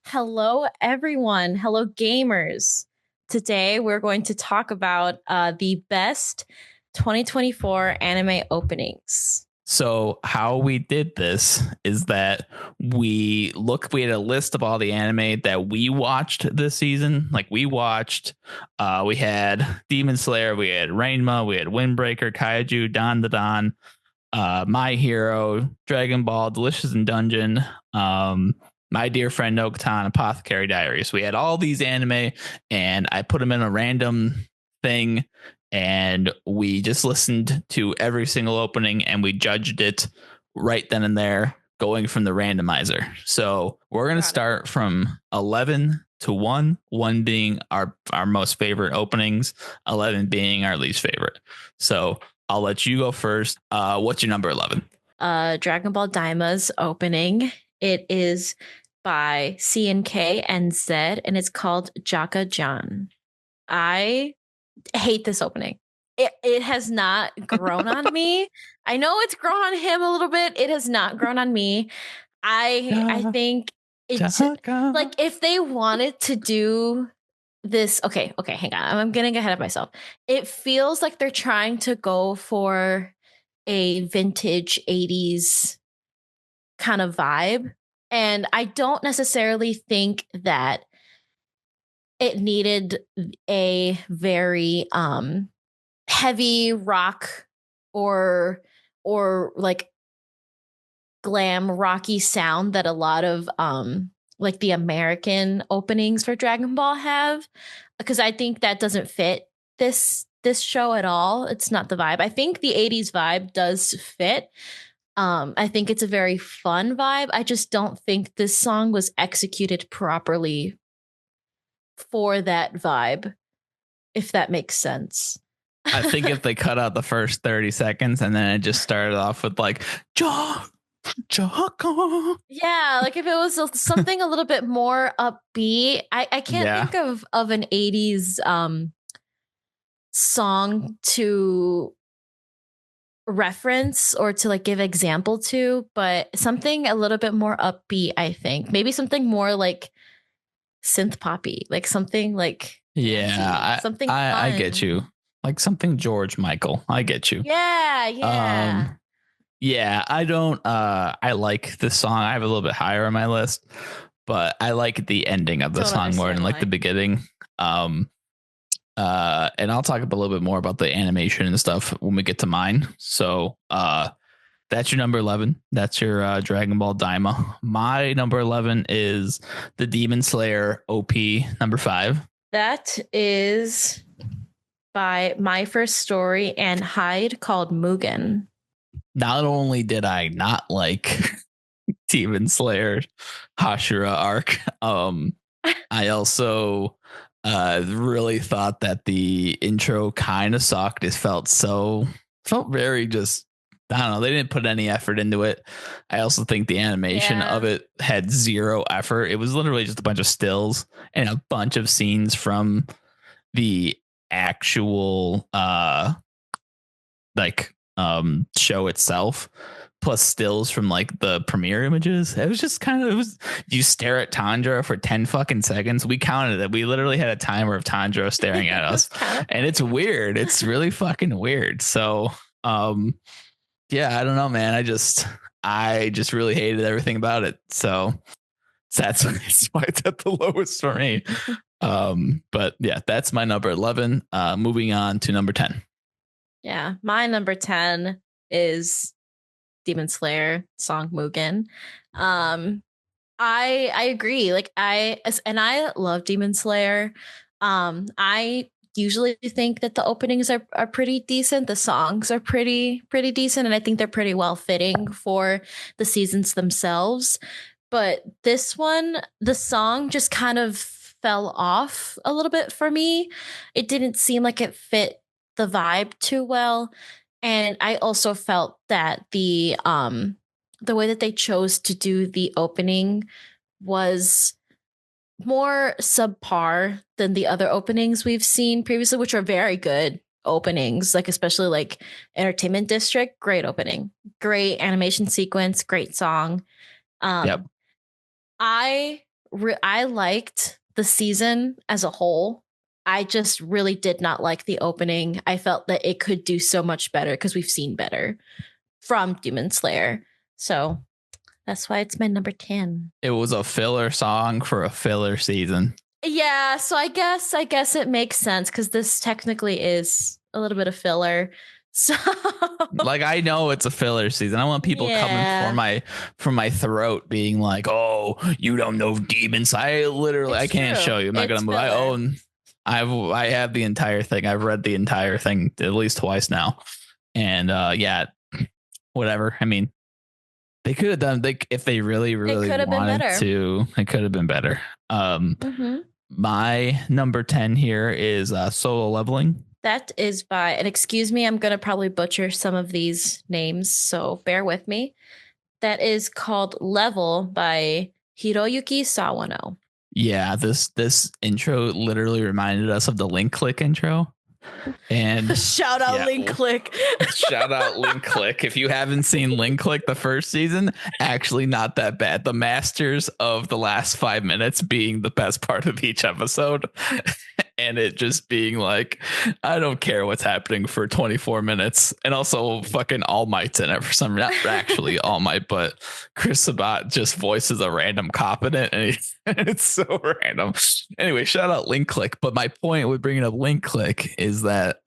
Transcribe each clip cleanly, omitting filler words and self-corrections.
Hello, everyone. Hello, gamers. Today, we're going to talk about the best 2024 anime openings. So how we did this is that we had a list of all the anime that we watched this season. Like we had Demon Slayer, we had Rainma, we had Windbreaker, Kaiju, Don the Don, My Hero, Dragon Ball, Delicious in Dungeon, My Dear Friend Nokatan, Apothecary Diaries. We had all these anime and I put them in a random thing and we just listened to every single opening and we judged it right then and there going from the randomizer. So we're going to start from 11 to 1, 1 being our most favorite openings, 11 being our least favorite. So I'll let you go first. What's your number 11? Dragon Ball Daima's opening. It is by CNKNZ and it's called Jaka-Jan. I hate this opening. It has not grown on me. I know it's grown on him a little bit. It has not grown on me. I think it's like if they wanted to do this. Okay, hang on. I'm getting ahead of myself. It feels like they're trying to go for a vintage 80s kind of vibe. And I don't necessarily think that it needed a very heavy rock or like glam rocky sound that a lot of like the American openings for Dragon Ball have, because I think that doesn't fit this show at all. It's not the vibe. I think the 80s vibe does fit. I think it's a very fun vibe. I just don't think this song was executed properly for that vibe, if that makes sense. I think if they cut out the first 30 seconds and then it just started off with like yeah, like if it was something a little bit more upbeat. I can't think of an 80s song to reference or to like give example to, but something a little bit more upbeat. I think maybe something more like synth poppy, like something like something I get you, like something George Michael. I get you. Yeah. I don't I like this song. I have a little bit higher on my list, but I like the ending of the song more than like the beginning. And I'll talk a little bit more about the animation and stuff when we get to mine. So that's your number 11. That's your Dragon Ball Daima. My number 11 is the Demon Slayer OP number 5. That is by My First Story and Hyde, called Mugen. Not only did I not like Demon Slayer Hashira arc, I also really thought that the intro kind of sucked. It felt very just, I don't know. They didn't put any effort into it. I also think the animation of it had zero effort. It was literally just a bunch of stills and a bunch of scenes from the actual show itself, plus stills from like the premiere images. It was just you stare at Tanjiro for 10 fucking seconds. We counted it. We literally had a timer of Tanjiro staring at us. And it's weird. It's really fucking weird. So I don't know, man. I just really hated everything about it. So that's why it's at the lowest for me. But yeah, that's my number 11. Moving on to number 10. Yeah, my number 10 is Demon Slayer song Mugen. I agree. Like I love Demon Slayer. I usually think that the openings are pretty decent. The songs are pretty decent, and I think they're pretty well fitting for the seasons themselves. But this one, the song just kind of fell off a little bit for me. It didn't seem like it fit the vibe too well. And I also felt that the way that they chose to do the opening was more subpar than the other openings we've seen previously, which are very good openings, like especially like Entertainment District. Great opening, great animation sequence, great song. I I liked the season as a whole. I just really did not like the opening. I felt that it could do so much better because we've seen better from Demon Slayer. So that's why it's my number 10. It was a filler song for a filler season. Yeah, so I guess it makes sense because this technically is a little bit of filler. So like, I know it's a filler season. I want people coming for my throat, being like, "Oh, you don't know Demons." I can't show you. I'm not gonna move. I have the entire thing. I've read the entire thing at least twice now, and whatever. I mean, they could have done if they really wanted to. It could have been better. My number 10 here is Solo Leveling. That is by, and excuse me, I'm going to probably butcher some of these names, so bear with me. That is called Level by Hiroyuki Sawano. Yeah, this intro literally reminded us of the Link Click intro. And shout out Link Click. Shout out Link Click. If you haven't seen Link Click the first season, actually not that bad. The masters of the last 5 minutes being the best part of each episode. And it just being like, I don't care what's happening for 24 minutes. And also fucking All Might's in it for some, not actually All Might, but Chris Sabat just voices a random cop in it. And it's so random. Anyway, shout out Link Click. But my point with bringing up Link Click is that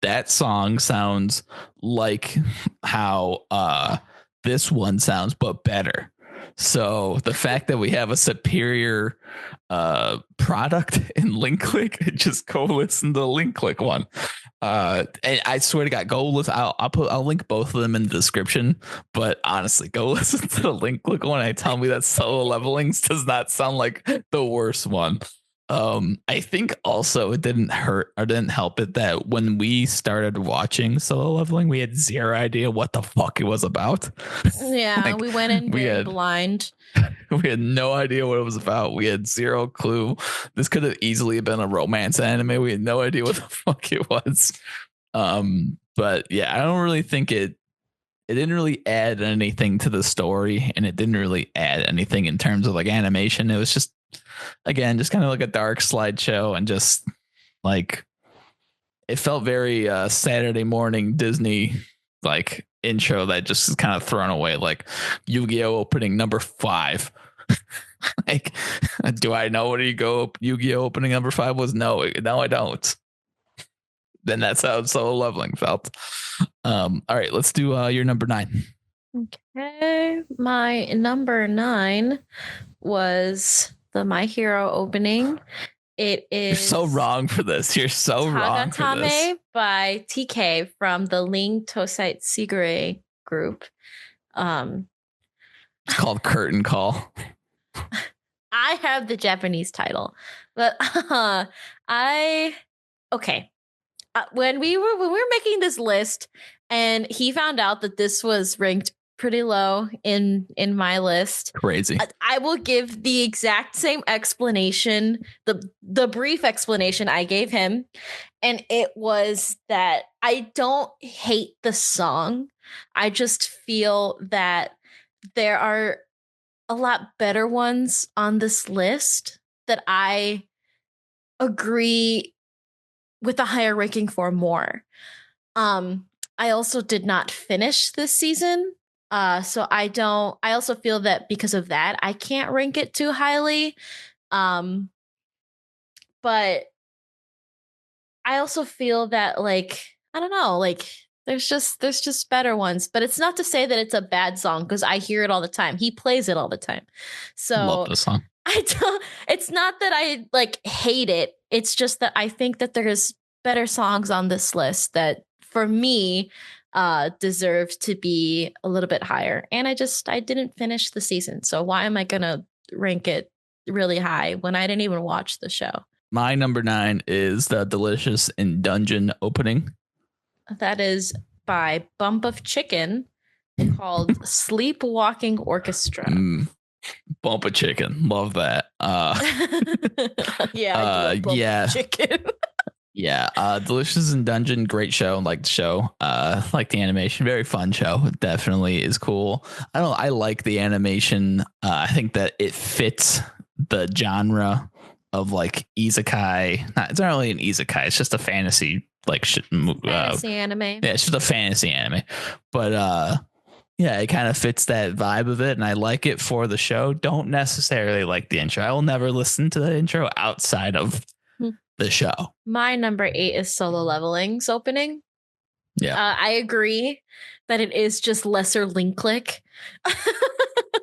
that song sounds like how this one sounds, but better. So the fact that we have a superior product in Link Click, just go listen to the Link Click one. And I swear to God, go listen. I'll link both of them in the description. But honestly, go listen to the Link Click one. And tell me that Solo Levelings does not sound like the worst one. I think also it didn't help it that when we started watching Solo Leveling, we had zero idea what the fuck it was about. Yeah, like, we went in blind. We had no idea what it was about. We had zero clue. This could have easily been a romance anime. We had no idea what the fuck it was. But yeah, I don't really think it didn't really add anything to the story, and it didn't really add anything in terms of like animation. It was just, again, just kind of like a dark slideshow, and just like it felt very Saturday morning Disney like intro that just is kind of thrown away, like Yu-Gi-Oh opening number 5. Like, do I know what Yu-Gi-Oh opening number 5 was? No, I don't. Then that's how Solo Leveling felt. All right, let's do your number 9. Okay, my number 9 was the My Hero opening. It is You're so wrong for this. You're so wrong for this. By TK from the Ling Tosite Sigure group. It's called Curtain Call. I have the Japanese title, but when we were making this list, and he found out that this was ranked pretty low in my list. Crazy. I will give the exact same explanation, the brief explanation I gave him, and it was that I don't hate the song. I just feel that there are a lot better ones on this list that I agree with a higher ranking for more. I also did not finish this season. So I also feel that because of that, I can't rank it too highly. But I also feel that, like, I don't know, like there's just better ones, but it's not to say that it's a bad song because I hear it all the time. He plays it all the time. So love this song. It's not that I like hate it. It's just that I think that there's better songs on this list that for me deserve to be a little bit higher. And I didn't finish the season. So why am I going to rank it really high when I didn't even watch the show? My number 9 is the Delicious in Dungeon opening. That is by Bump of Chicken, called Sleepwalking Orchestra. Bump of Chicken. Love that. Yeah. Bump of Chicken. Yeah, Delicious in Dungeon, great show. Like the show, like the animation, very fun show. It definitely is cool. I like the animation. I think that it fits the genre of like isekai. It's not really an isekai. It's just a fantasy like fantasy anime. Yeah, it's just a fantasy anime. But yeah, it kind of fits that vibe of it, and I like it for the show. Don't necessarily like the intro. I will never listen to the intro outside of the show. My number 8 is Solo Leveling's opening. Yeah, I agree that it is just lesser link click.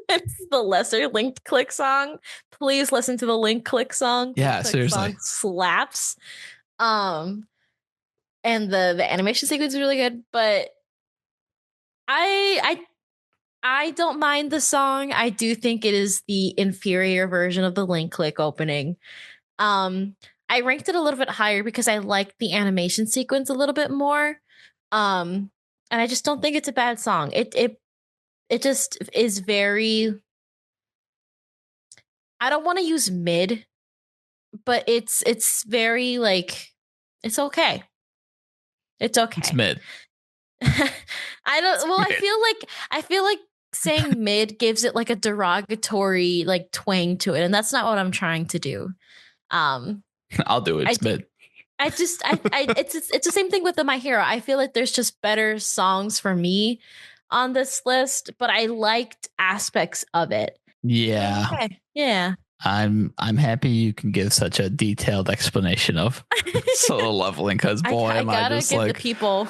It's the lesser linked click song. Please listen to the link click song. Yeah, seriously. Song slaps. And the animation sequence is really good, but I don't mind the song. I do think it is the inferior version of the link click opening. I ranked it a little bit higher because I liked the animation sequence a little bit more. And I just don't think it's a bad song. It just is very, I don't want to use mid, but it's very like, it's okay. It's okay. It's mid. I feel like saying mid gives it like a derogatory like twang to it, and that's not what I'm trying to do. I'll do it. It's mid. It's the same thing with the My Hero. I feel like there's just better songs for me on this list, but I liked aspects of it. Yeah. Okay. Yeah. I'm happy you can give such a detailed explanation of Solo Leveling, because boy, am I just like the people.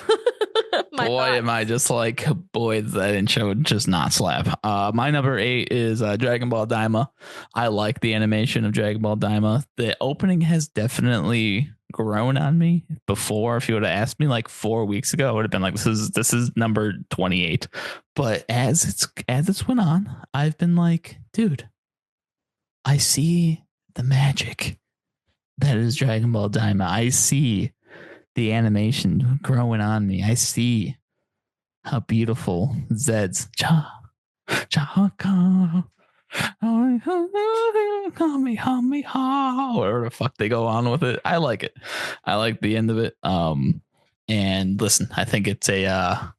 Am I just like, boy, that intro would just not slap. My number 8 is Dragon Ball Daima. I like the animation of Dragon Ball Daima. The opening has definitely grown on me. Before, if you would have asked me like 4 weeks ago, I would have been like, this is number 28. But as it's went on, I've been like, dude, I see the magic that is Dragon Ball Daima. I see the animation growing on me. I see how beautiful Zed's whatever the fuck they go on with it. I like it. I like the end of it. And listen, I think it's I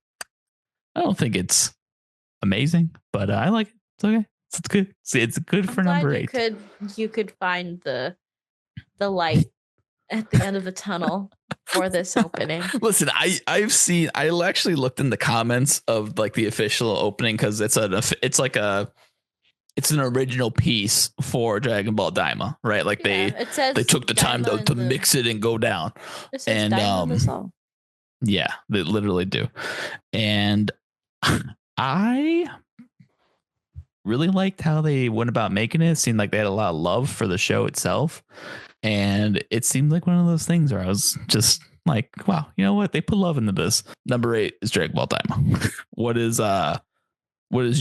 don't think it's amazing, but I like it. It's okay. It's good. It's good for number 8. You could find the light at the end of the tunnel for this opening. Listen, I actually looked in the comments of like the official opening, because it's an original piece for Dragon Ball Daima, right? Like they took the time to mix it and go down. And yeah, they literally do. And I really liked how they went about making it. It seemed like they had a lot of love for the show itself. And it seemed like one of those things where I was just like, wow, you know what? They put love into this. Number 8 is Dragon Ball Daima. What is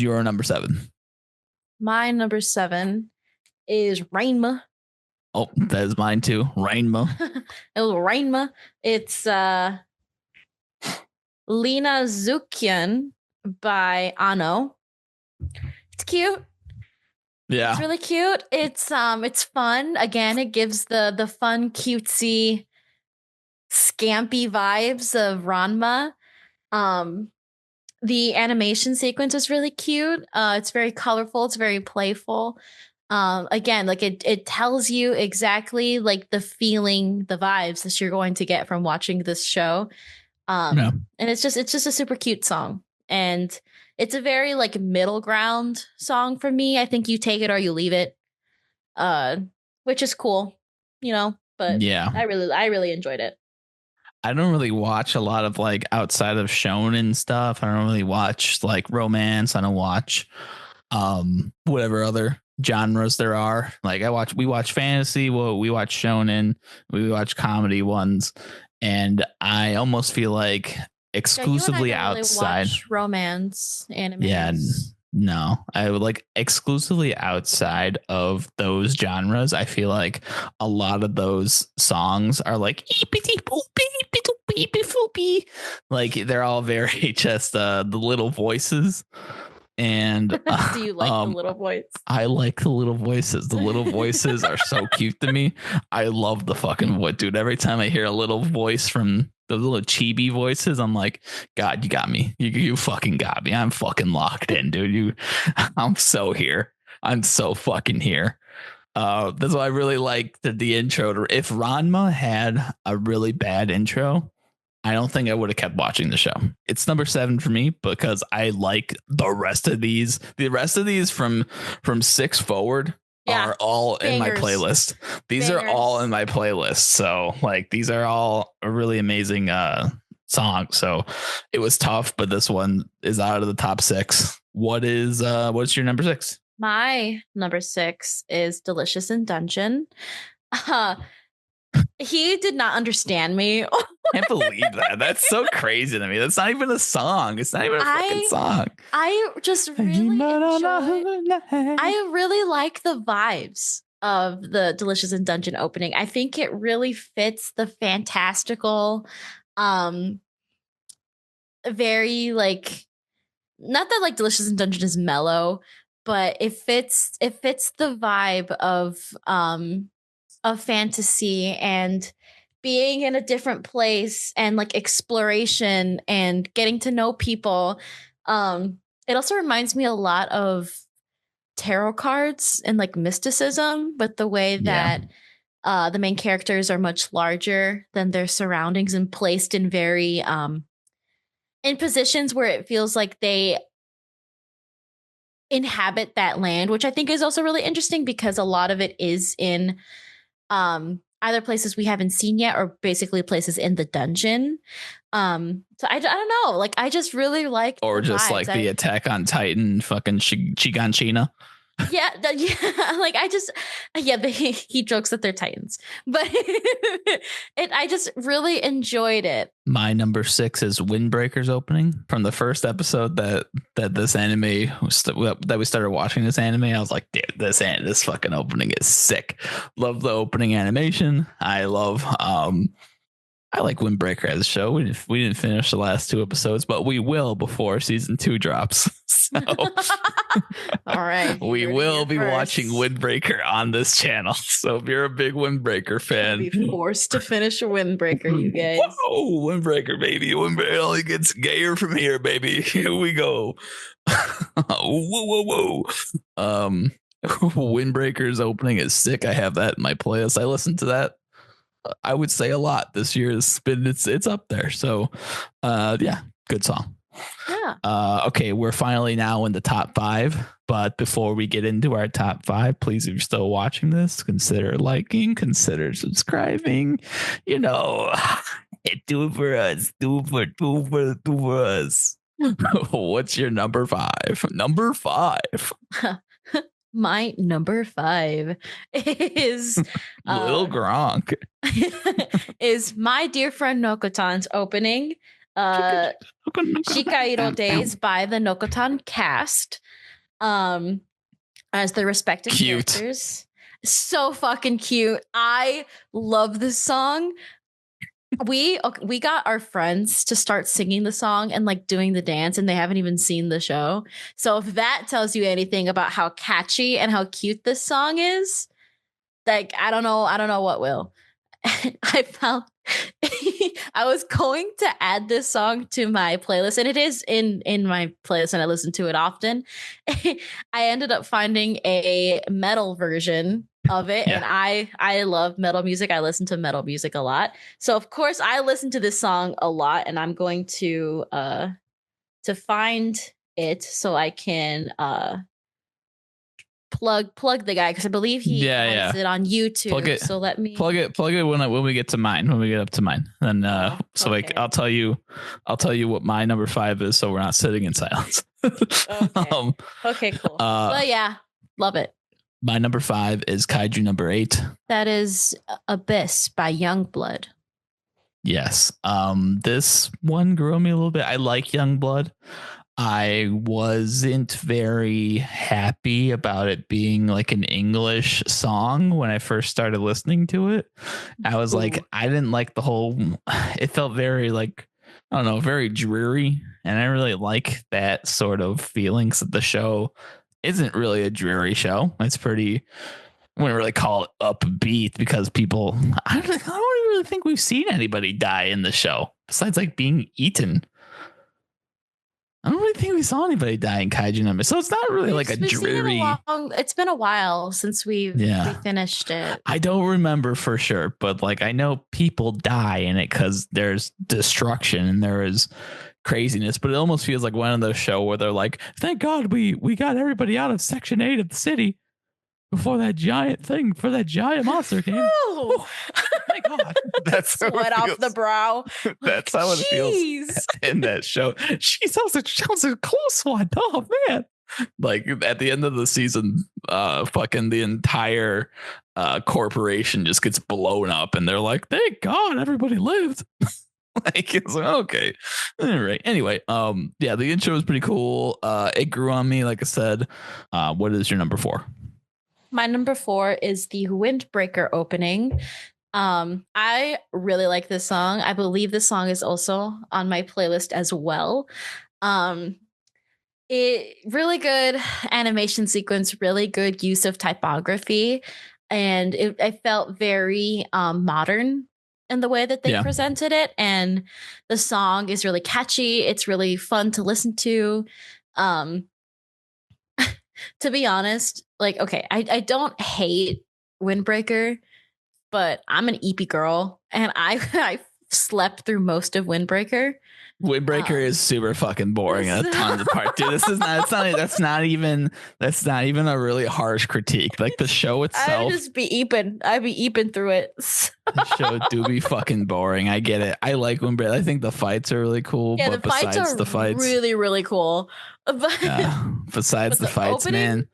your number 7? My number 7 is Ranma. Oh, that is mine too. Ranma. Ranma. It's Lina Zukian by Ano. It's cute. Yeah. It's really cute. It's fun. Again, it gives the fun, cutesy, scampy vibes of Ranma. The animation sequence is really cute. It's very colorful. It's very playful. Again, like it tells you exactly like the feeling, the vibes that you're going to get from watching this show. And it's just a super cute song. And it's a very like middle ground song for me. I think you take it or you leave it, which is cool, you know. But yeah, I really enjoyed it. I don't really watch a lot of like outside of shonen stuff. I don't really watch like romance. I don't watch whatever other genres there are. Like we watch fantasy. Well, we watch shonen. We watch comedy ones, and I almost feel like exclusively outside really romance anime. Yeah, no, I would like exclusively outside of those genres. I feel like a lot of those songs are like like they're all very just the little voices. And do you like the little voice? I like the little voices. The little voices are so cute to me. I love the fucking voice, dude. Every time I hear a little voice from the little chibi voices, I'm like, God, you got me. You fucking got me. I'm fucking locked in, dude. I'm so here. I'm so fucking here. That's why I really like the intro. If Ranma had a really bad intro, I don't think I would have kept watching the show. It's number 7 for me because I like the rest of these. The rest of these from 6 forward are all in my playlist. These are all in my playlist. So like these are all a really amazing songs. So it was tough, but this one is out of the top 6. What's your number 6? My number 6 is Delicious in Dungeon. He did not understand me. I can't believe that. That's so crazy to me. That's not even a song. It's not even a fucking song. I just really I really like the vibes of the Delicious in Dungeon opening. I think it really fits the fantastical, very like, not that like Delicious in Dungeon is mellow, but it fits the vibe of fantasy and being in a different place and like exploration and getting to know people. It also reminds me a lot of tarot cards and like mysticism, but the way that the main characters are much larger than their surroundings and placed in very in positions where it feels like they inhabit that land, which I think is also really interesting because a lot of it is in either places we haven't seen yet or basically places in the dungeon. So I don't know, like I just really like, or just vibes. Like the Attack on Titan fucking Shiganshina. Yeah, like he jokes that they're Titans, but I just really enjoyed it. My number 6 is Windbreaker's opening from the first episode that this anime that we started watching this anime. I was like, dude, this fucking opening is sick. Love the opening animation. I like Windbreaker as a show. We didn't finish the last 2 episodes, but we will before season 2 drops. So all right, we will be watching Windbreaker on this channel. So if you're a big Windbreaker fan, you'll be forced to finich a Windbreaker, you guys. Whoa, Windbreaker, baby. Windbreaker only gets gayer from here, baby. Here we go. Whoa. Windbreaker's opening is sick. I have that in my playlist. I listened to that, I would say, a lot this year. It's up there. So yeah, good song. Yeah. Okay, we're finally now in the top 5, but before we get into our top 5, please, if you're still watching this, consider liking, consider subscribing. You know, do it for us. Do it for us. What's your number 5? Number 5. My number 5 is Lil Gronk. is My Dear Friend Nokotan's opening. Shikairo Days by the Nokotan cast. As the respective characters. So fucking cute. I love this song. We got our friends to start singing the song and like doing the dance, and they haven't even seen the show. So if that tells you anything about how catchy and how cute this song is, like I don't know what will. I found I was going to add this song to my playlist, and it is in my playlist, and I listen to it often. I ended up finding a metal version of it, and I love metal music. I listen to metal music a lot, so of course I listen to this song a lot, and I'm going to find it so I can plug the guy, because I believe he has it on YouTube. Plug it, so let me plug it when we get to mine. When we get up to mine, then okay. I'll tell you what my number 5 is, so we're not sitting in silence. Okay. Okay, cool. But yeah, love it. My number 5 is Kaiju number 8. That is Abyss by Youngblood. Yes. This one grew on me a little bit. I like Youngblood. I wasn't very happy about it being like an English song when I first started listening to it. I was like, I didn't like the whole, it felt very like, I don't know, very dreary. And I really like that sort of feelings that the show isn't really a dreary show. It's pretty, I wouldn't really call it upbeat because people, I don't really think we've seen anybody die in the show besides like being eaten. I don't really think we saw anybody die in Kaiju number, so it's not really like a dreary. It's been a while since we finished it. I don't remember for sure, but like I know people die in it because there's destruction and there is craziness. But it almost feels like one of those shows where they're like, "Thank God we got everybody out of Section 8 of the city before that giant monster came." Oh, my God, that's sweat off the brow. That's how it feels in that show. Jeez, that was a close one. Oh man. Like at the end of the season, fucking the entire corporation just gets blown up, and they're like, "Thank God, everybody lived." Like it's like, okay, all right. Anyway, yeah, the intro was pretty cool. It grew on me, like I said. What is your number 4? My number 4 is the Windbreaker opening. I really like this song. I believe this song is also on my playlist as well. It really good animation sequence, really good use of typography, and I felt very modern in the way that they presented it. And the song is really catchy. It's really fun to listen to. To be honest, like, okay, I don't hate Windbreaker, but I'm an EP girl, and I slept through most of Windbreaker. Windbreaker is super fucking boring a ton of parts. Dude, this is not. That's not even a really harsh critique. Like the show itself, I'd be eeping through it. The show do be fucking boring. I get it. I like Windbreaker. I think the fights are really cool. Yeah, but the fights are really, really cool. Besides the fights, opening, man,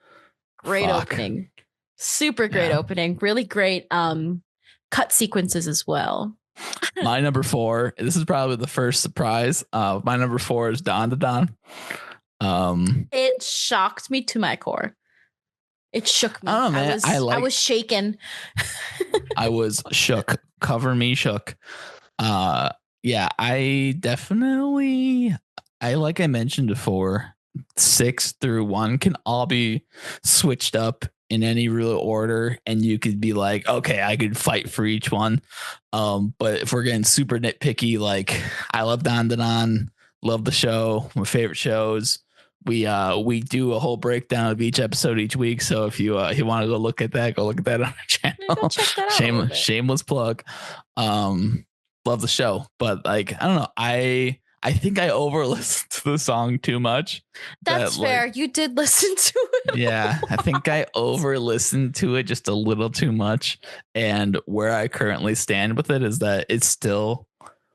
great opening, super great opening, really great cut sequences as well. My number 4, this is probably the first surprise. My number 4 is Don to Don. It shocked me to my core. It shook me. Oh man, I was shaken. I was shook. Cover me shook. Yeah, I definitely, like I mentioned before, 6 through 1 can all be switched up in any real order, and you could be like, okay, I could fight for each one. But if we're getting super nitpicky, like I love Don to Don, love the show, my favorite shows. We do a whole breakdown of each episode each week. So if you want to go look at that on our channel. Check that out. Shameless plug. Love the show, but like I don't know, I think I over listened to the song too much. That's fair. You did listen to it. Yeah, I think I over listened to it just a little too much. And where I currently stand with it is that it's still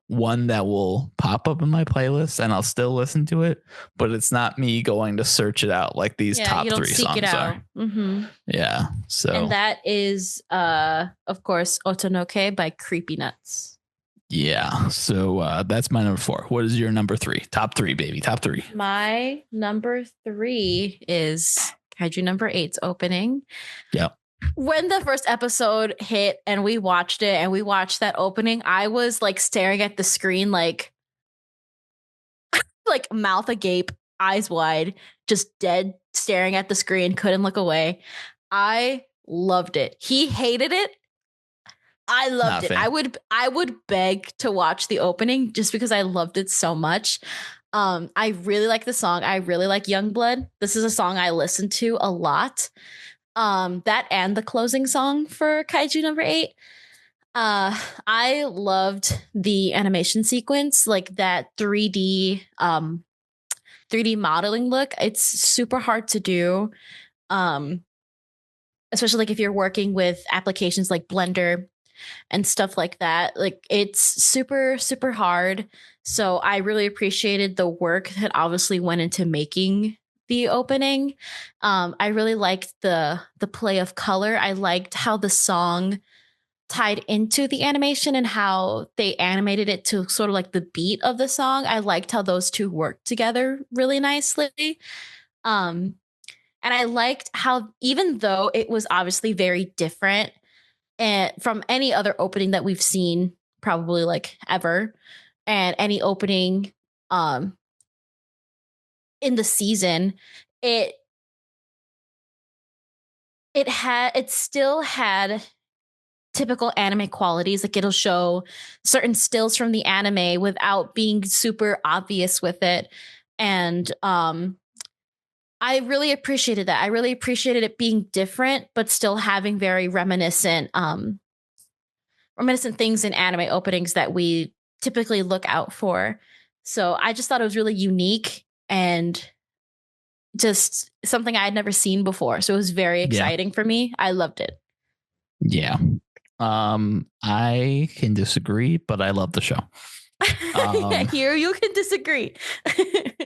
one that will pop up in my playlist and I'll still listen to it, but it's not me going to search it out like these top 3 songs are. Mm-hmm. Yeah. So, and that is of course Otonoke by Creepy Nuts. Yeah. So that's my number 4. What is your number 3? Top 3, baby. Top 3. My number 3 is Kaiju number 8's opening. Yeah. When the first episode hit and we watched it and we watched that opening, I was like staring at the screen like mouth agape, eyes wide, just dead staring at the screen, couldn't look away. I loved it. He hated it. I loved it. I would beg to watch the opening just because I loved it so much. I really like the song. I really like Youngblood. This is a song I listen to a lot. That and the closing song for Kaiju number 8. I loved the animation sequence, like that 3D modeling look. It's super hard to do. Especially like if you're working with applications like Blender and stuff like that. Like it's super, super hard. So I really appreciated the work that obviously went into making the opening. I really liked the play of color. I liked how the song tied into the animation and how they animated it to sort of like the beat of the song. I liked how those two worked together really nicely. And I liked how, even though it was obviously very different and from any other opening that we've seen probably like ever, and any opening in the season, it still had typical anime qualities. Like it'll show certain stills from the anime without being super obvious with it. And I really appreciated that. I really appreciated it being different, but still having very reminiscent things in anime openings that we typically look out for. So I just thought it was really unique and just something I had never seen before. So it was very exciting for me. I loved it. Yeah. I can disagree, but I love the show. Here you can disagree.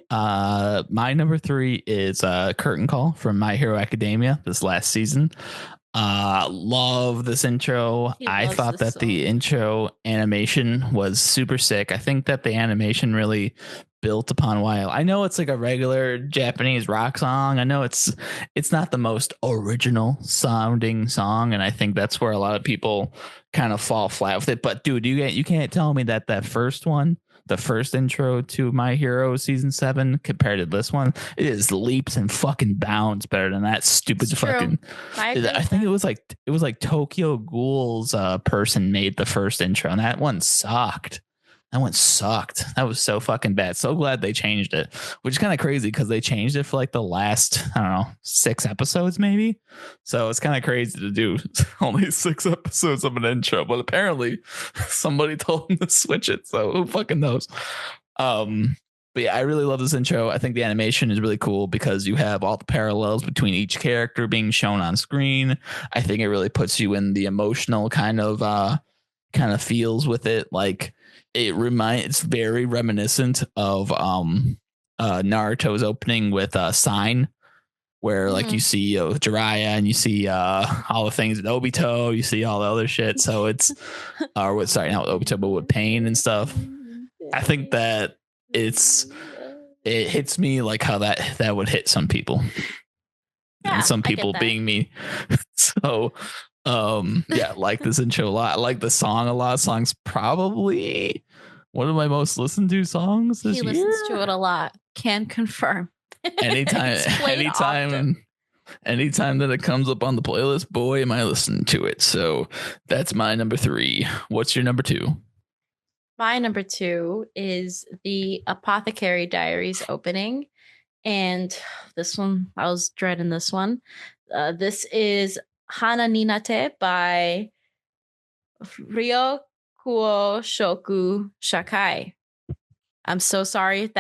My number 3 is Curtain Call from My Hero Academia this last season. Love this intro. I thought that the intro animation was super sick. I think that the animation really built upon while I know it's like a regular Japanese rock song. I know it's not the most original sounding song, and I think that's where a lot of people kind of fall flat with it. But dude, you can't tell me that first one, the first intro to My Hero season 7 compared to this one, it is leaps and fucking bounds better than that stupid fucking. I think it was like Tokyo Ghoul's person made the first intro, and that one sucked. That one sucked. That was so fucking bad. So glad they changed it, which is kind of crazy because they changed it for like the last, I don't know, 6 episodes maybe. So it's kind of crazy to do only 6 episodes of an intro, but apparently somebody told them to switch it. So who fucking knows? But yeah, I really love this intro. I think the animation is really cool because you have all the parallels between each character being shown on screen. I think it really puts you in the emotional kind of feels with it. Like, it's very reminiscent of Naruto's opening with Sign, where like you see Jiraiya and you see all the things with Obito, you see all the other shit. So it's not with Obito, but with Pain and stuff. I think that it hits me like how that would hit some people. Yeah, and some people being me. So yeah, like this intro a lot. I like the song a lot. Song's probably one of my most listened to songs this year. He listens to it a lot. Can confirm. Anytime that it comes up on the playlist, boy, am I listening to it. So that's my number 3. What's your number 2? My number 2 is the Apothecary Diaries opening. And this one, I was dreading this one. This is Hana Ninate by Ryokuo Shoku Shakai. I'm so sorry.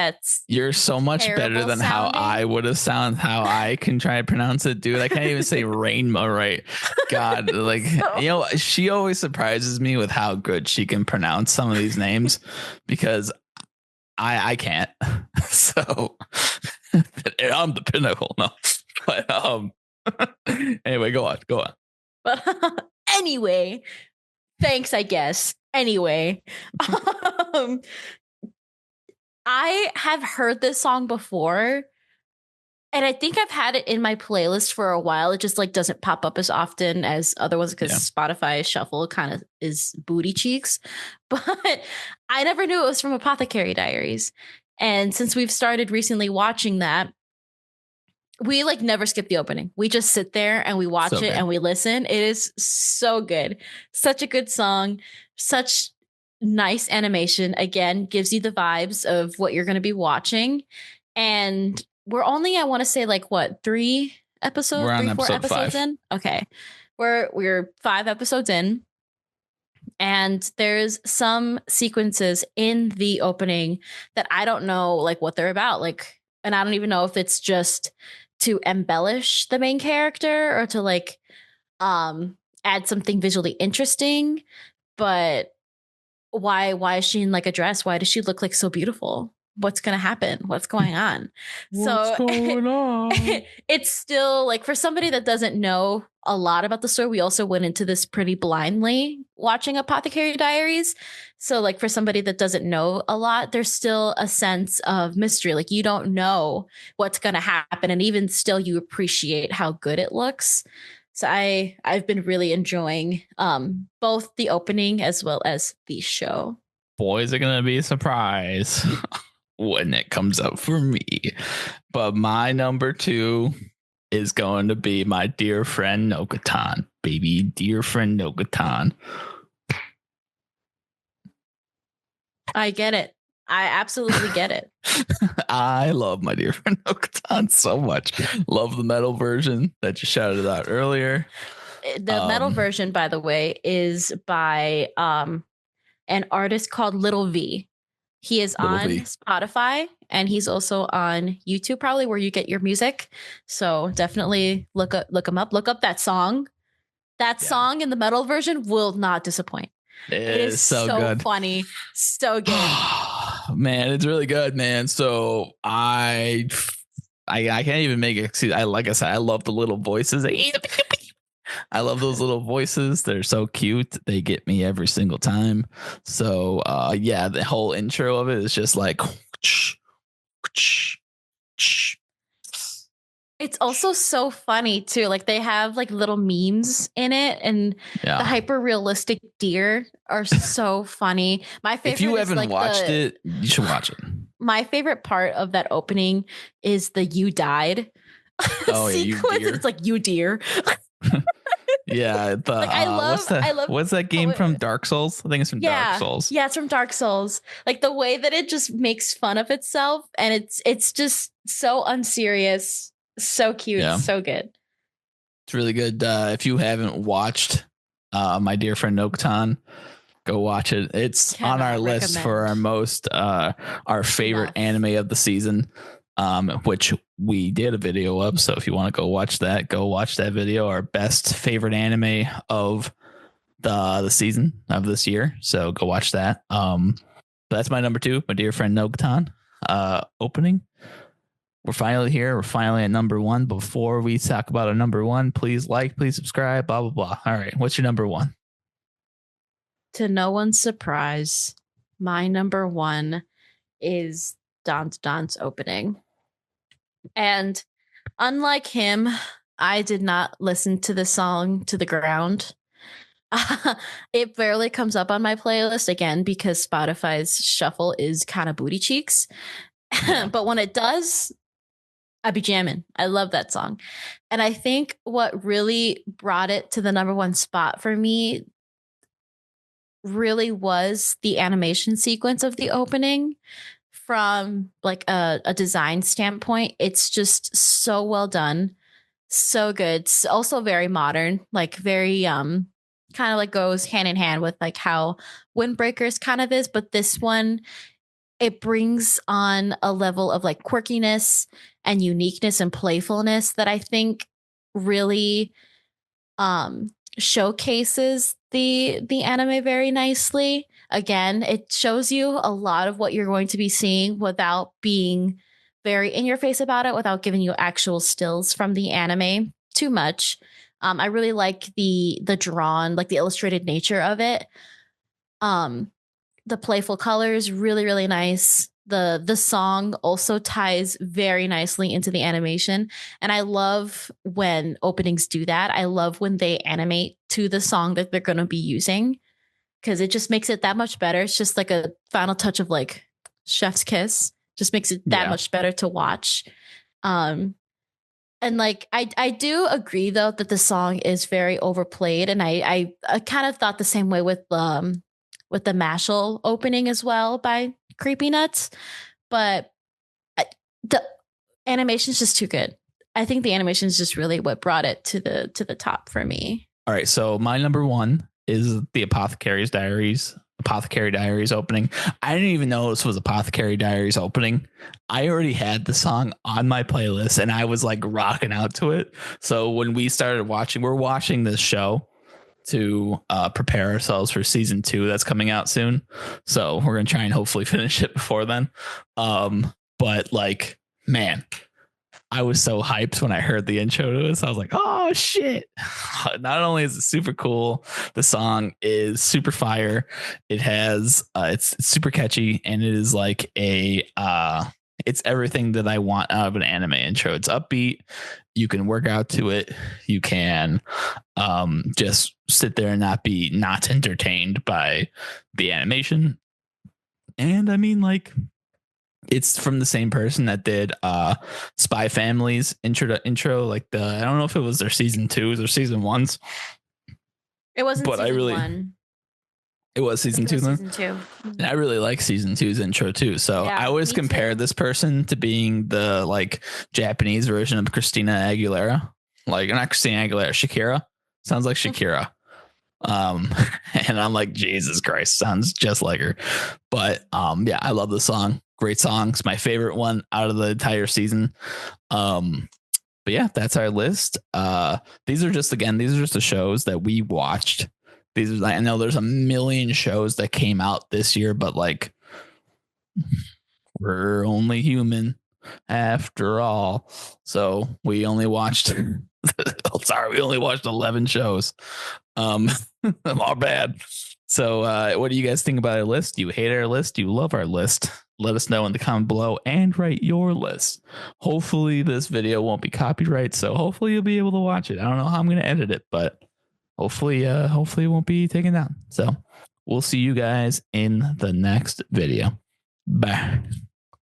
You're so much better than sounding. How I would have sounded, how I can try to pronounce it, dude. I can't even say rainbow right. God, like, she always surprises me with how good she can pronounce some of these names because I can't. So I'm the pinnacle. No, but anyway, go on. But anyway, thanks, I guess. Anyway, I have heard this song before, and I think I've had it in my playlist for a while. It just like doesn't pop up as often as other ones because Spotify Shuffle kind of is booty cheeks. But I never knew it was from Apothecary Diaries. And since we've started recently watching that, we like never skip the opening. We just sit there and we watch it and we listen. It is so good. Such a good song. Such nice animation. Again, gives you the vibes of what you're going to be watching. And we're only, I want to say, like what, 3 episodes? We're on 4 episodes 5. in? Okay. We're 5 episodes in. And there's some sequences in the opening that I don't know like what they're about. Like, and I don't even know if it's just to embellish the main character or to like add something visually interesting. But why is she in like a dress? Why does she look like so beautiful? What's going to happen? What's going on? What's going on? It's still like for somebody that doesn't know a lot about the story, we also went into this pretty blindly watching Apothecary Diaries. So like for somebody that doesn't know a lot, there's still a sense of mystery. Like you don't know what's going to happen. And even still, you appreciate how good it looks. So I've been really enjoying both the opening as well as the show. Boys are going to be a surprise when it comes up for me. But my number 2 is going to be my dear friend Nogatan. Baby, dear friend Nogatan. I get it. I absolutely get it. I love My Dear Friend No so much. Love the metal version that you shouted out earlier. The metal version, by the way, is by an artist called Little V. He is on Spotify and he's also on YouTube, probably where you get your music. So definitely look him up. Look up that song. That song in the metal version will not disappoint. It is so good. Funny, so good. Man, it's really good, man. So I can't even make it. Like I said, I love the little voices. I love those little voices. They're so cute. They get me every single time. So yeah, the whole intro of it is just like. It's also so funny too. Like they have like little memes in it, and the hyper realistic deer are so funny. My favorite. If you haven't watched it, you should watch it. My favorite part of that opening is the "You Died" sequence. You deer. It's like "You deer." Yeah, like I love. What's that game from Dark Souls? I think it's from Dark Souls. Yeah, it's from Dark Souls. Like the way that it just makes fun of itself, and it's just so unserious. So cute, so good. It's really good. If you haven't watched My Dear Friend Nocton, go watch it. It's on our list for our most our favorite anime of the season, which we did a video of. So if you want to go watch that video. Our best favorite anime of the season of this year. So go watch that. That's my number 2, My Dear Friend Nocton opening. We're finally here. We're finally at number 1. Before we talk about a number 1, please subscribe, blah, blah, blah. All right. What's your number 1? To no one's surprise, my number 1 is Dan's opening. And unlike him, I did not listen to the song to the ground. It barely comes up on my playlist again because Spotify's shuffle is kind of booty cheeks. But when it does, I be jamming. I love that song. And I think what really brought it to the number 1 spot for me really was the animation sequence of the opening. From like a design standpoint, it's just so well done. So good. It's also very modern, like very kind of like goes hand in hand with like how Windbreakers kind of is. But this one, it brings on a level of like quirkiness and uniqueness and playfulness that I think really showcases the anime very nicely. Again, it shows you a lot of what you're going to be seeing without being very in your face about it, without giving you actual stills from the anime too much. I really like the drawn, like the illustrated nature of it. The playful colors, really, really nice. The song also ties very nicely into the animation. And I love when openings do that. I love when they animate to the song that they're going to be using, because it just makes it that much better. It's just like a final touch of like chef's kiss, just makes it that much better to watch. And like, I do agree though, that the song is very overplayed. And I kind of thought the same way with the Mashle opening as well by Creepy Nuts, but the animation is just too good. I think the animation is just really what brought it to the top for me. All right, so my number 1 is the Apothecary Diaries opening. I didn't even know this was Apothecary Diaries opening. I already had the song on my playlist and I was like rocking out to it. So when we started watching, we're watching this show to prepare ourselves for season 2 that's coming out soon. So we're going to try and hopefully finish it before then. But like, man, I was so hyped when I heard the intro to this. I was like, oh shit. Not only is it super cool, the song is super fire. It has it's super catchy, and it is like it's everything that I want out of an anime intro. It's upbeat. You can work out to it. You can just sit there and not entertained by the animation. And I mean, like, it's from the same person that did Spy Family's intro. Like I don't know if it was their season 2s or season 1s. It wasn't season 1. It was season 2 then? Season 2. And I really like season 2's intro too. So Yeah, I always me compare too. this person to being the like Japanese version of Christina Aguilera. Like not Christina Aguilera, Shakira. Sounds like Shakira. And I'm like, Jesus Christ, sounds just like her. But yeah, I love the song. Great song. It's my favorite one out of the entire season. But yeah, that's our list. These are just the shows that we watched. I know there's a million shows that came out this year, but like we're only human after all. So we only watched we only watched 11 shows. Our bad. So what do you guys think about our list? Do you hate our list? Do you love our list? Let us know in the comment below and write your list. Hopefully this video won't be copyright, so hopefully you'll be able to watch it. I don't know how I'm going to edit it, but hopefully it won't be taken down. So we'll see you guys in the next video. Bye.